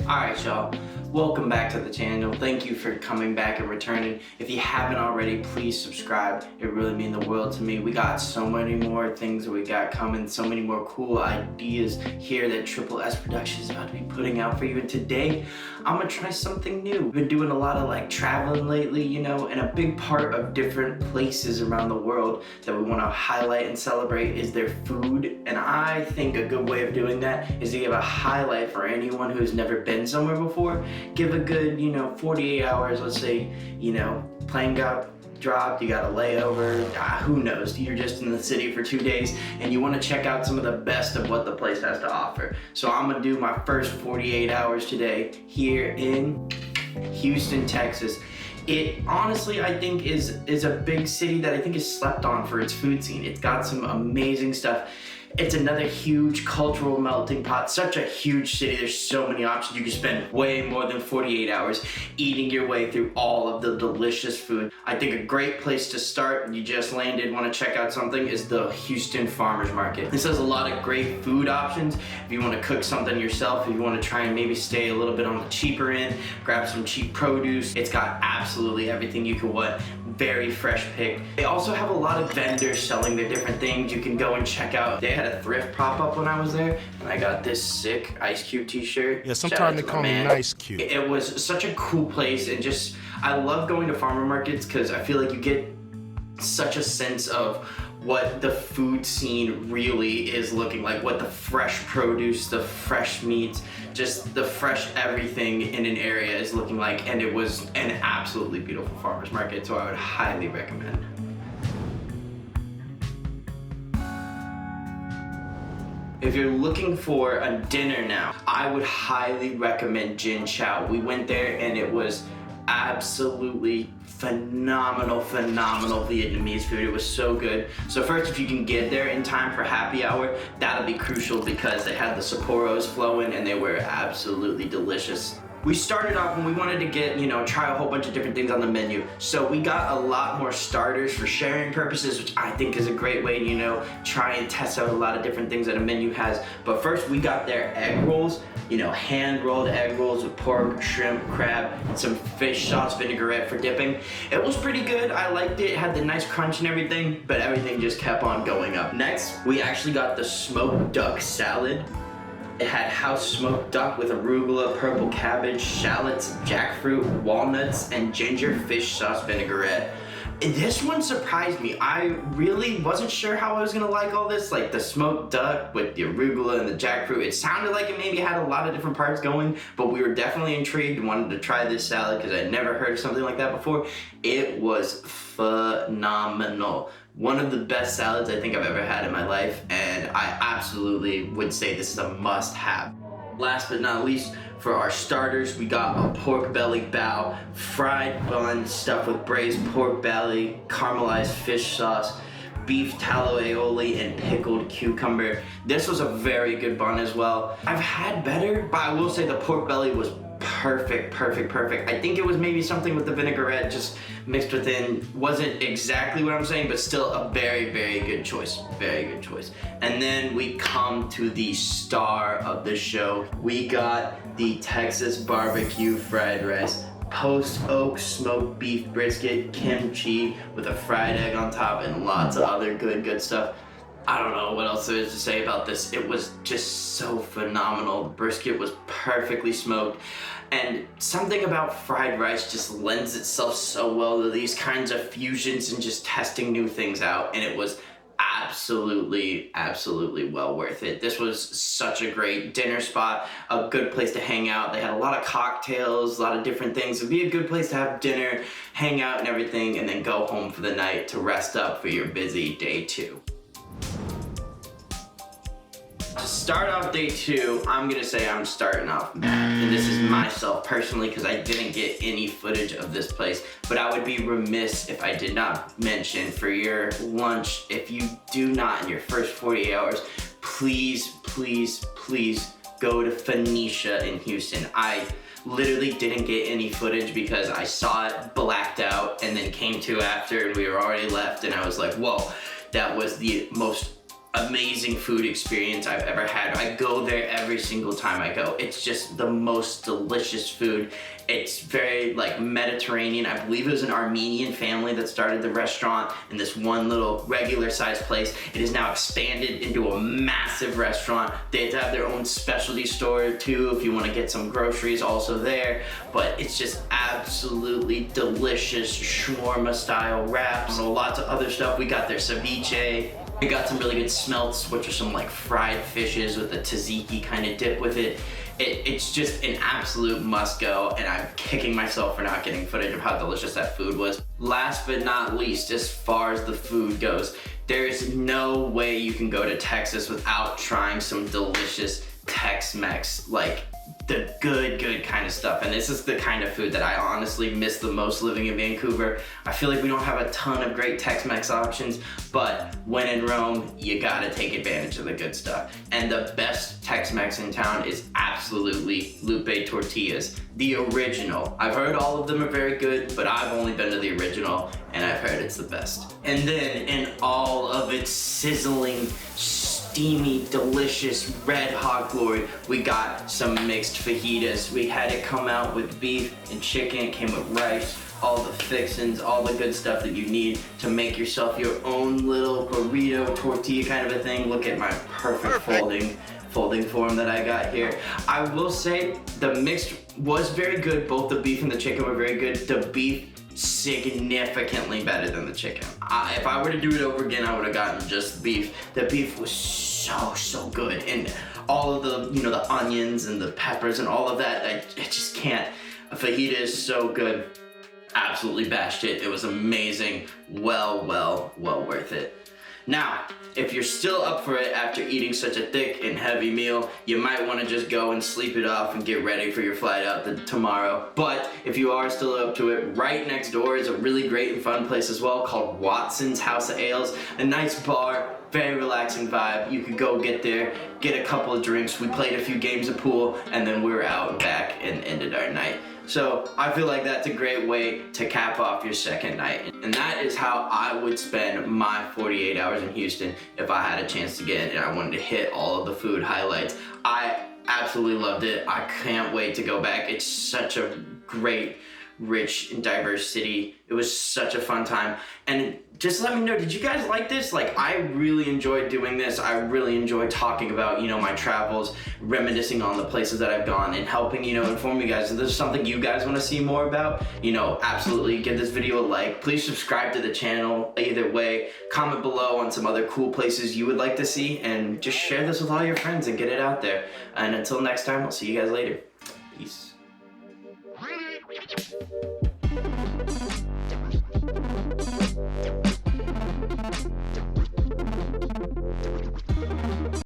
Alright y'all, welcome back to the channel. Thank you for coming back and returning. If you haven't already, please subscribe. It really means the world to me. We got so many more things that we got coming, so many more cool ideas here that Triple S Productions is about to be putting out for you. And today, I'm gonna try something new. We've been doing a lot of traveling lately, you know, and a big part of different places around the world that we wanna highlight and celebrate is their food. And I think a good way of doing that is to give a highlight for anyone who's never been somewhere before. Give a good, 48 hours, let's say, plane got dropped, you got a layover, who knows, you're just in the city for 2 days and you want to check out some of the best of what the place has to offer. So I'm gonna do my first 48 hours today here in Houston, Texas. It honestly, I think, is a big city that I think is slept on for its food scene. It's got some amazing stuff. It's another huge cultural melting pot, such a huge city. There's so many options. You can spend way more than 48 hours eating your way through all of the delicious food. I think a great place to start, you just landed, want to check out something, is the Houston Farmers Market. This has a lot of great food options. If you want to cook something yourself, if you want to try and maybe stay a little bit on the cheaper end, grab some cheap produce. It's got absolutely everything you could want. Very fresh picked. They also have a lot of vendors selling their different things you can go and check out. They had a thrift pop up when I was there, and I got this sick Ice Cube t-shirt. Yeah, sometimes they call me Nice Cube. It was such a cool place, and just, I love going to farmer markets because I feel like you get such a sense of what the food scene really is looking like, what the fresh produce, the fresh meats, just the fresh everything in an area is looking like, and it was an absolutely beautiful farmer's market, so I would highly recommend. If you're looking for a dinner now, I would highly recommend Jin Chow. We went there and it was absolutely phenomenal Vietnamese food. It was so good. So first, if you can get there in time for happy hour, that'll be crucial because they had the Sapporos flowing and they were absolutely delicious. We started off and we wanted to get, try a whole bunch of different things on the menu. So we got a lot more starters for sharing purposes, which I think is a great way to, try and test out a lot of different things that a menu has. But first we got their egg rolls, hand-rolled egg rolls with pork, shrimp, crab, and some fish sauce vinaigrette for dipping. It was pretty good. I liked it. It had the nice crunch and everything, but everything just kept on going up. Next, we actually got the smoked duck salad. It had house smoked duck with arugula, purple cabbage, shallots, jackfruit, walnuts, and ginger fish sauce vinaigrette. And this one surprised me. I really wasn't sure how I was gonna like all this, like the smoked duck with the arugula and the jackfruit. It sounded like it maybe had a lot of different parts going, but we were definitely intrigued and wanted to try this salad because I'd never heard of something like that before. It was phenomenal. One of the best salads I think I've ever had in my life, and I absolutely would say this is a must-have. Last but not least, for our starters, we got a pork belly bao, fried bun stuffed with braised pork belly, caramelized fish sauce, beef tallow aioli, and pickled cucumber. This was a very good bun as well. I've had better, but I will say the pork belly was perfect. I think it was maybe something with the vinaigrette just mixed within. Wasn't exactly what I'm saying, but still a very good choice. Very good choice. And then we come to the star of the show. We got the Texas barbecue fried rice. Post oak smoked beef brisket, kimchi with a fried egg on top, and lots of other good stuff. I don't know what else there is to say about this. It was just so phenomenal. The brisket was perfectly smoked. And something about fried rice just lends itself so well to these kinds of fusions and just testing new things out. And it was absolutely well worth it. This was such a great dinner spot, a good place to hang out. They had a lot of cocktails, a lot of different things. It'd be a good place to have dinner, hang out and everything, and then go home for the night to rest up for your busy day 2. To start off day 2, I'm gonna say I'm starting off mad. And this is myself personally because I didn't get any footage of this place. But I would be remiss if I did not mention for your lunch, if you do not in your first 48 hours, please go to Phoenicia in Houston. I literally didn't get any footage because I saw it blacked out and then came to after and we were already left and I was like, whoa, that was the most amazing food experience I've ever had. I go there every single time I go. It's just the most delicious food. It's very like Mediterranean. I believe it was an Armenian family that started the restaurant in this one little regular sized place. It is now expanded into a massive restaurant. They have their own specialty store too if you want to get some groceries also there. But it's just absolutely delicious shawarma style wraps and lots of other stuff. We got their ceviche. We got some really good smelts, which are some like fried fishes with a tzatziki kind of dip with it. It's just an absolute must go, and I'm kicking myself for not getting footage of how delicious that food was. Last but not least, as far as the food goes, there is no way you can go to Texas without trying some delicious Tex-Mex, like the good kind of stuff. And this is the kind of food that I honestly miss the most living in Vancouver. I feel like we don't have a ton of great Tex-Mex options, but when in Rome, you gotta take advantage of the good stuff. And the best Tex-Mex in town is absolutely Lupe Tortillas, the original. I've heard all of them are very good, but I've only been to the original, and I've heard it's the best. And then in all of its sizzling, steamy, delicious, red hot glory, we got some mixed fajitas. We had it come out with beef and chicken, it came with rice, all the fixings, all the good stuff that you need to make yourself your own little burrito tortilla kind of a thing. Look at my perfect folding form that I got here. I will say the mixed was very good. Both the beef and the chicken were very good. The beef significantly better than the chicken. If I were to do it over again, I would have gotten just beef. The beef was so good, and all of the, you know, the onions and the peppers and all of that, I just can't. A fajita is so good. Absolutely bashed it. It was amazing. Well worth it. Now, if you're still up for it after eating such a thick and heavy meal, you might want to just go and sleep it off and get ready for your flight out tomorrow. But if you are still up to it, right next door is a really great and fun place as well called Watson's House of Ales. A nice bar, very relaxing vibe. You could go get there, get a couple of drinks. We played a few games of pool, and then we were out and back and ended our night. So I feel like that's a great way to cap off your second night. And that is how I would spend my 48 hours in Houston if I had a chance to get in and I wanted to hit all of the food highlights. I absolutely loved it. I can't wait to go back. It's such a great, rich and diverse city. It was such a fun time. And just let me know, did you guys like this? Like, I really enjoyed doing this. I really enjoyed talking about, you know, my travels, reminiscing on the places that I've gone, and helping, you know, inform you guys. If there's something you guys want to see more about, you know, absolutely give this video a like. Please subscribe to the channel. Either way, comment below on some other cool places you would like to see, and just share this with all your friends and get it out there. And until next time, I'll see you guys later. Peace.